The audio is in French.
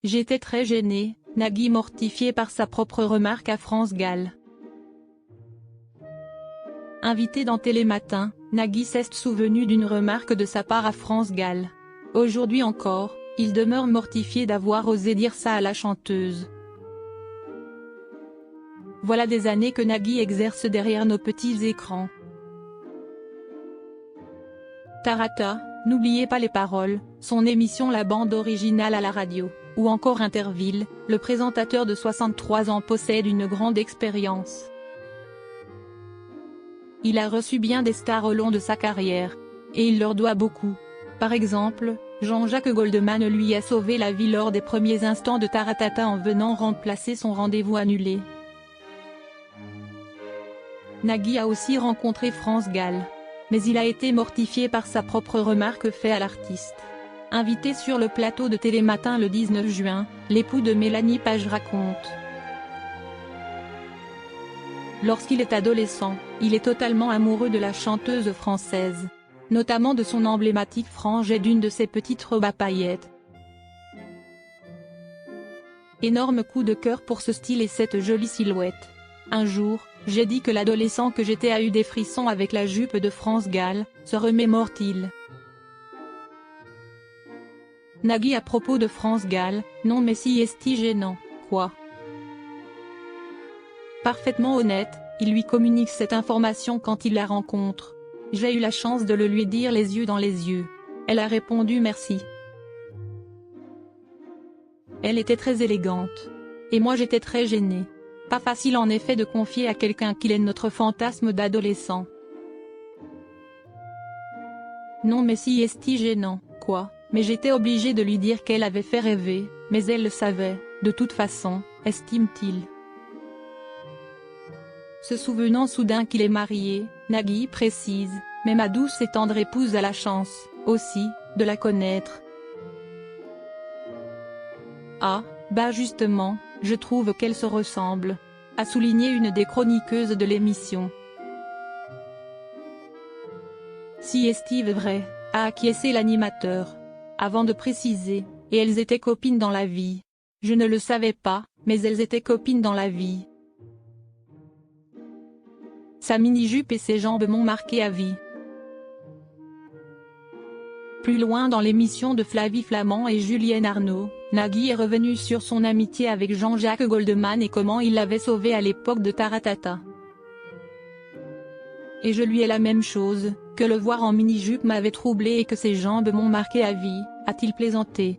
J'étais très gênée, Nagui mortifiée par sa propre remarque à France Gall. Invité dans Télématin, Nagui s'est souvenu d'une remarque de sa part à France Gall. Aujourd'hui encore, il demeure mortifié d'avoir osé dire ça à la chanteuse. Voilà des années que Nagui exerce derrière nos petits écrans. Tarata, n'oubliez pas les paroles, son émission La Bande Originale à la radio, ou encore Interville, le présentateur de 63 ans possède une grande expérience. Il a reçu bien des stars au long de sa carrière, et il leur doit beaucoup. Par exemple, Jean-Jacques Goldman lui a sauvé la vie lors des premiers instants de Taratata en venant remplacer son rendez-vous annulé. Nagui a aussi rencontré France Gall. Mais il a été mortifié par sa propre remarque faite à l'artiste. Invité sur le plateau de Télématin le 19 juin, l'époux de Mélanie Page raconte. Lorsqu'il est adolescent, il est totalement amoureux de la chanteuse française. Notamment de son emblématique frange et d'une de ses petites robes à paillettes. Énorme coup de cœur pour ce style et cette jolie silhouette. Un jour, j'ai dit que l'adolescent que j'étais a eu des frissons avec la jupe de France Gall, se remémore-t-il. Nagui à propos de France Gall, non mais si est-il gênant, quoi. Parfaitement honnête, il lui communique cette information quand il la rencontre. J'ai eu la chance de le lui dire les yeux dans les yeux. Elle a répondu merci. Elle était très élégante. Et moi j'étais très gênée. Pas facile en effet de confier à quelqu'un qu'il est notre fantasme d'adolescent. Non mais si est-il gênant, quoi, mais j'étais obligée de lui dire qu'elle avait fait rêver, mais elle le savait, de toute façon, estime-t-il. Se souvenant soudain qu'il est marié, Nagui précise, mais ma douce et tendre épouse a la chance, aussi, de la connaître. Ah, bah justement, je trouve qu'elle se ressemble, a souligné une des chroniqueuses de l'émission. Si est-il vrai, a acquiescé l'animateur. Avant de préciser, et elles étaient copines dans la vie. Je ne le savais pas, mais elles étaient copines dans la vie. Sa mini-jupe et ses jambes m'ont marqué à vie. Plus loin dans l'émission de Flavie Flament et Julienne Arnaud, Nagui est revenu sur son amitié avec Jean-Jacques Goldman et comment il l'avait sauvé à l'époque de Taratata. Et je lui ai la même chose, que le voir en mini-jupe m'avait troublé et que ses jambes m'ont marqué à vie, a-t-il plaisanté.